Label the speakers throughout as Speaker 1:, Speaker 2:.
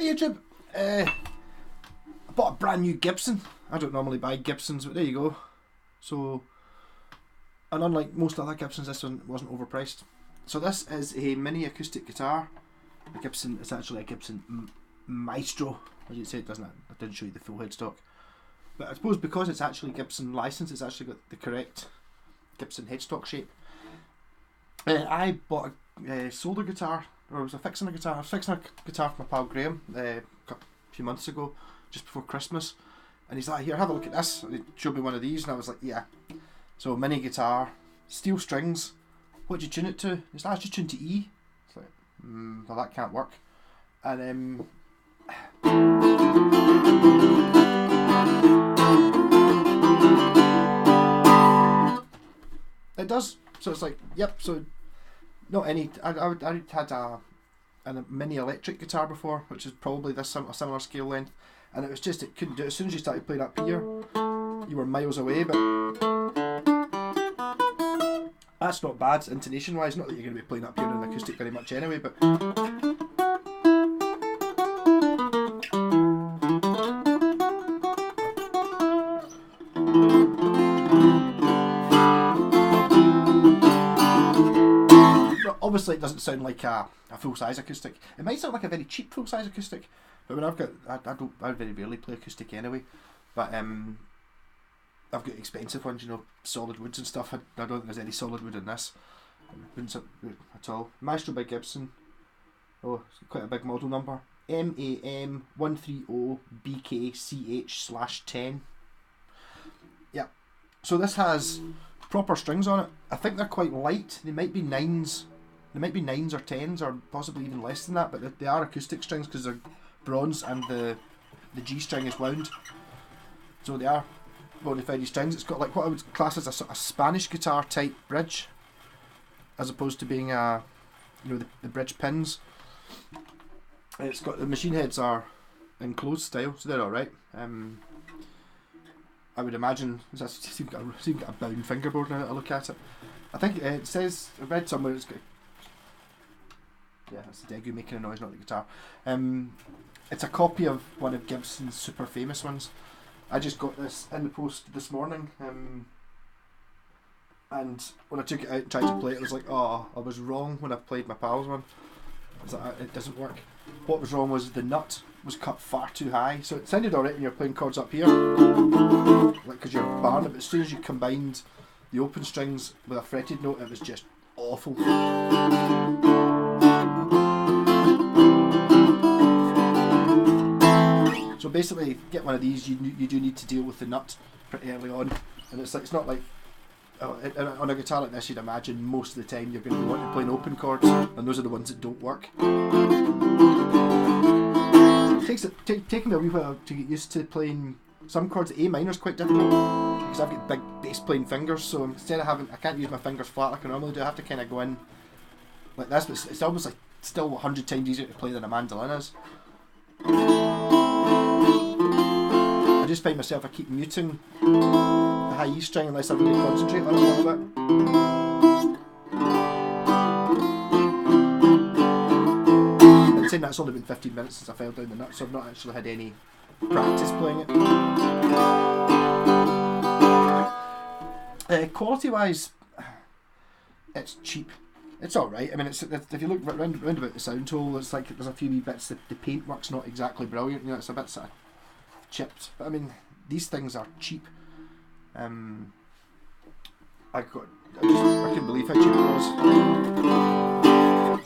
Speaker 1: YouTube. I bought a brand new Gibson. I don't normally buy Gibsons, but there you go. So, and unlike most other Gibsons, this one wasn't overpriced. So this is a mini acoustic guitar. A Gibson. It's actually a Gibson Maestro. As you say, it doesn't. I didn't show you the full headstock. But I suppose because it's actually Gibson licensed, it's actually got the correct Gibson headstock shape. I bought a solder guitar, or I was fixing a guitar. I was fixing a guitar for my pal Graham a few months ago, just before Christmas. And he's like, here, have a look at this. And he showed me one of these, and I was like, yeah. So, mini guitar, steel strings. What do you tune it to? He's like, I just tune to E. It's like, well, that can't work. And it does. So it's like, yep. So not any. I had a mini electric guitar before, which is probably this a similar scale length, and it was just, it couldn't do it. As soon as you started playing up here, you were miles away. But that's not bad intonation wise. Not that you're going to be playing up here in an acoustic very much anyway, but. Obviously it doesn't sound like a full-size acoustic. It might sound like a very cheap full-size acoustic, but when I very rarely play acoustic anyway, but I've got expensive ones, you know, solid woods and stuff. I don't think there's any solid wood in this. Wouldn't at all. Maestro by Gibson. Oh, it's quite a big model number. MAM130BKCH/10. Yeah. So this has proper strings on it. I think they're quite light. They might be 9s. They might be 9s or 10s or possibly even less than that, but they are acoustic strings because they're bronze and the G string is wound. So they are bona fide strings. It's got like what I would class as a sort of Spanish guitar type bridge, as opposed to being a, you know, the bridge pins. And it's got, the machine heads are in closed style, so they're alright. I would imagine it's got a bound fingerboard now that I look at it. I think it says, I read somewhere it's got, yeah, that's the Degu making a noise, not the guitar. It's a copy of one of Gibson's super famous ones. I just got this in the post this morning, and when I took it out and tried to play it, I was like, oh, I was wrong when I played my pal's one. I was like, it doesn't work. What was wrong was the nut was cut far too high, so it sounded alright when you're playing chords up here, like because you're barring it, but as soon as you combined the open strings with a fretted note, it was just awful. So basically, get one of these, you do need to deal with the nut pretty early on, and it's not like on a guitar like this, you'd imagine most of the time you're going to be wanting to play open chords, and those are the ones that don't work. It takes taking me a wee while to get used to playing some chords. A minor is quite difficult because I've got big bass playing fingers, so instead of I can't use my fingers flat like I normally do. I have to kind of go in like this, but it's almost like still 100 times easier to play than a mandolin is. I just find myself, I keep muting the high E string unless I really concentrate on it a little bit. I'm saying that's only been 15 minutes since I fell down the nut, so I've not actually had any practice playing it. Quality wise, it's cheap. It's alright. I mean, it's, if you look round about the sound hole, it's like there's a few wee bits. The paintwork's not exactly brilliant. You know, it's a bit sort of chipped. But I mean, these things are cheap. I couldn't believe how cheap it was.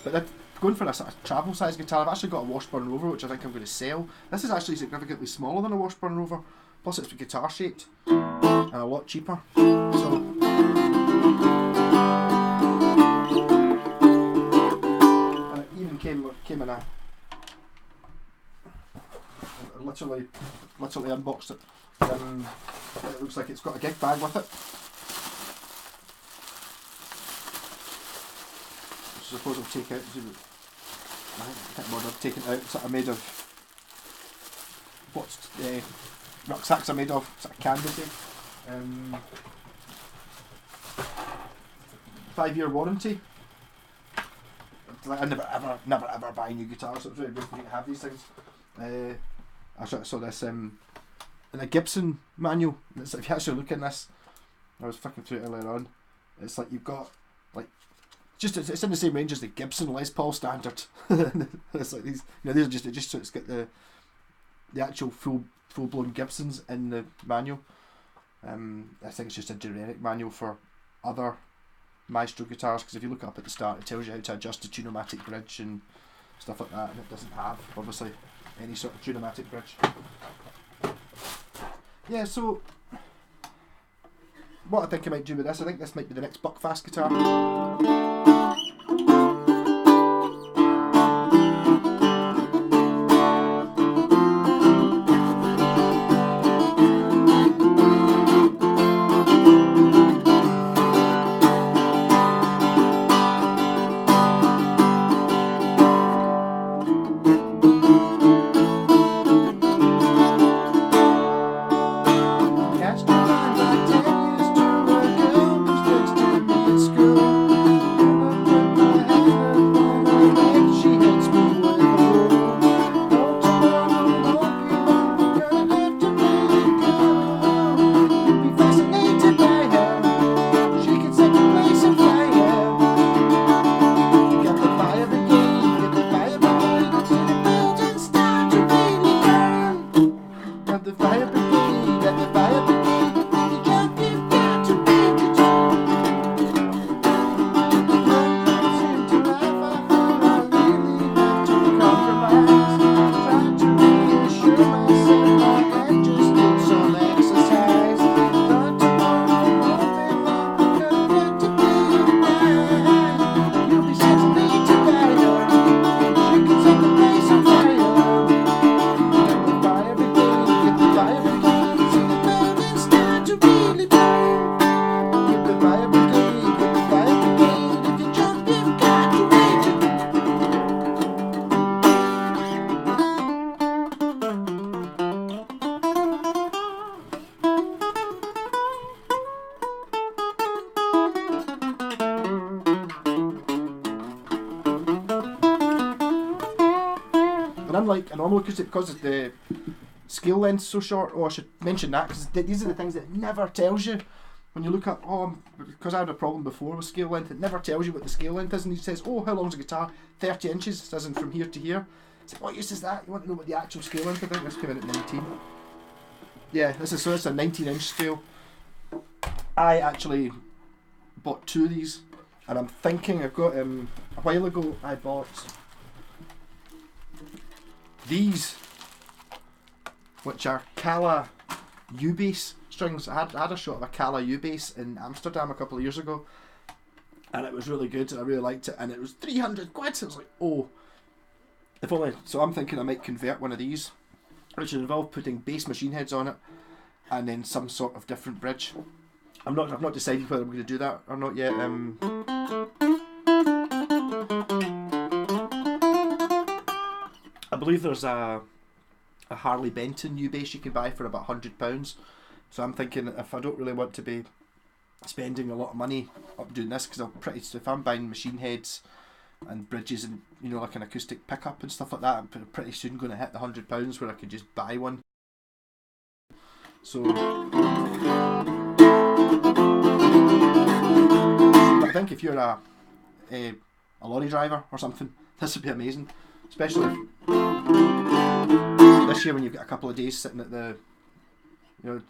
Speaker 1: But going for a sort of travel size guitar, I've actually got a Washburn Rover, which I think I'm going to sell. This is actually significantly smaller than a Washburn Rover. Plus, it's guitar shaped and a lot cheaper. So. Came in a literally unboxed it. It looks like it's got a gig bag with it. I suppose I'll take out. I can't bother taking it out. It's sort of made of what's rucksacks are made of, sort of canvasy. 5-year warranty. I never ever buy new guitars, so it's really good for me to have these things. I saw this in a Gibson manual. It's, if you actually look in this, I was flicking through it earlier on. It's like you've got like just it's in the same range as the Gibson Les Paul standard. It's like these, you know, these are just so it's got the actual full blown Gibsons in the manual. I think it's just a generic manual for other maestro guitars, because if you look up at the start, it tells you how to adjust the tune-o-matic bridge and stuff like that, and it doesn't have obviously any sort of tune-o-matic bridge. Yeah, so what I think I might do with this, I think this might be the next Buckfast guitar. And unlike a normal acoustic, because the scale length's so short, I should mention that, because these are the things that it never tells you. When you look up, because I had a problem before with scale length, it never tells you what the scale length is, and it says, how long's a guitar? 30 inches, as in from here to here. It's like, what use is that? You want to know what the actual scale length is? I think this came in at 19. Yeah, it's a 19-inch scale. I actually bought 2 of these, and I'm thinking, I've got, a while ago I bought these, which are Kala U-bass strings. I had a shot of a Kala U-bass in Amsterdam a couple of years ago, and it was really good, and I really liked it, and it was 300 quid. So I was like, if only. So I'm thinking I might convert one of these, which would involve putting bass machine heads on it, and then some sort of different bridge. I've not decided whether I'm going to do that or not yet. I believe there's a Harley Benton new bass you can buy for about £100. So I'm thinking, if I don't really want to be spending a lot of money up doing this, because if I'm buying machine heads and bridges and, you know, like an acoustic pickup and stuff like that, I'm pretty soon going to hit the £100 where I could just buy one. So I think if you're a lorry driver or something, this would be amazing. Especially this year when you've got a couple of days sitting at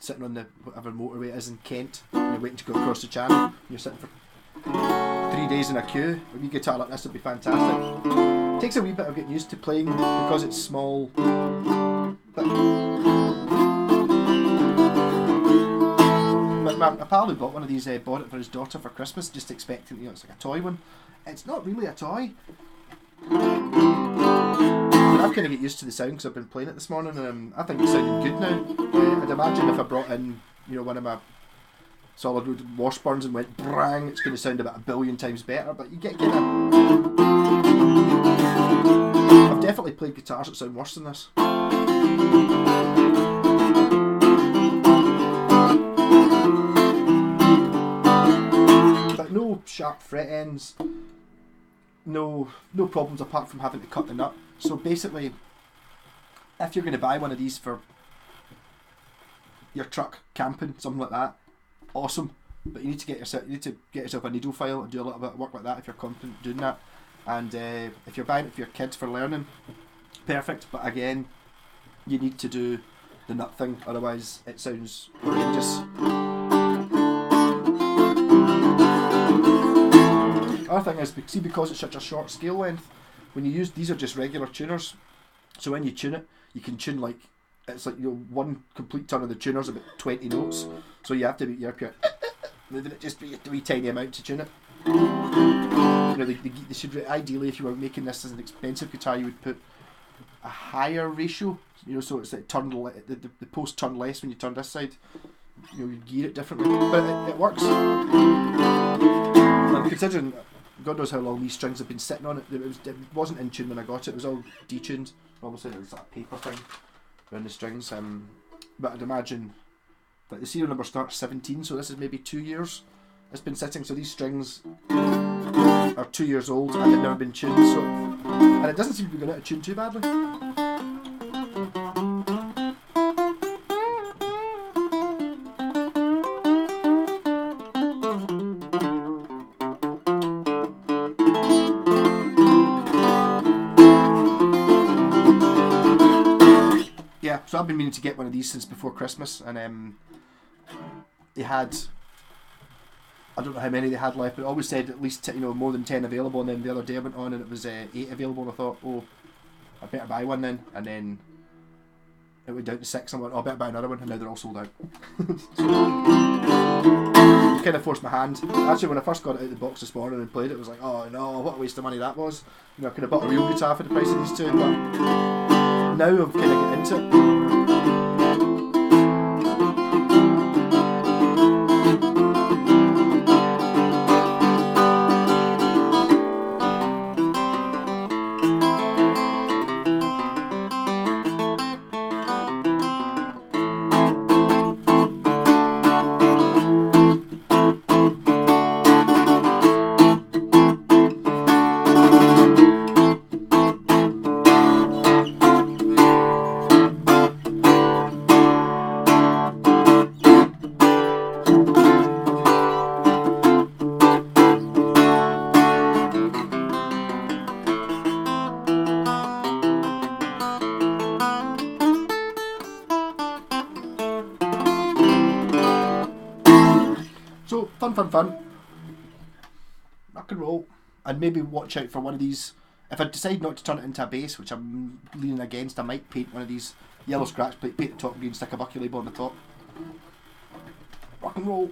Speaker 1: sitting on the whatever motorway it is in Kent, and you're waiting to go across the channel, and you're sitting for 3 days in a queue. A wee guitar like this would be fantastic. It takes a wee bit of getting used to playing because it's small. But my pal who bought one of these bought it for his daughter for Christmas, just expecting, it's like a toy one. It's not really a toy. I've kind of get used to the sound because I've been playing it this morning, and I think it's sounding good now. I'd imagine if I brought in, one of my solid wood Washburns and went brang, it's going to sound about 1 billion times better. But you get kind of. I've definitely played guitars that sound worse than this. But no sharp fret ends. No problems apart from having to cut the nut. So basically, if you're going to buy one of these for your truck, camping, something like that, awesome. But you need to get yourself a needle file and do a little bit of work like that if you're confident doing that. And if you're buying it for your kids for learning, perfect. But again, you need to do the nut thing, otherwise it sounds outrageous. Other thing is, see, because it's such a short scale length, when you use these are just regular tuners, so when you tune it, you can tune like it's like one complete ton of the tuners about 20 notes, so you have to be moving it just a wee tiny amount to tune it. They should ideally, if you were making this as an expensive guitar, you would put a higher ratio, so it's like the post turn less when you turn this side. You gear it differently, but it works. And considering God knows how long these strings have been sitting on it, it wasn't in tune when I got it. It was all detuned. Obviously, there's that paper thing around the strings. But I'd imagine that the serial number starts 17, so this is maybe 2 years. It's been sitting, so these strings are 2 years old and they've never been tuned. And it doesn't seem to be going out of tune too badly. So I've been meaning to get one of these since before Christmas, and they had, I don't know how many they had left, but it always said at least more than 10 available. And then the other day I went on and it was 8 available, and I thought, oh, I better buy one then. And then it went down to 6, and I went, oh, I better buy another one, and now they're all sold out. So kind of forced my hand. Actually, when I first got it out of the box this morning and played it, I was like, oh no, what a waste of money that was. I could have bought a real guitar for the price of these two, but now I've kind of got into it. So, fun. Rock and roll. And maybe watch out for one of these. If I decide not to turn it into a bass, which I'm leaning against, I might paint one of these yellow scratch plate, paint the top green, stick a Bucky label on the top. Rock and roll.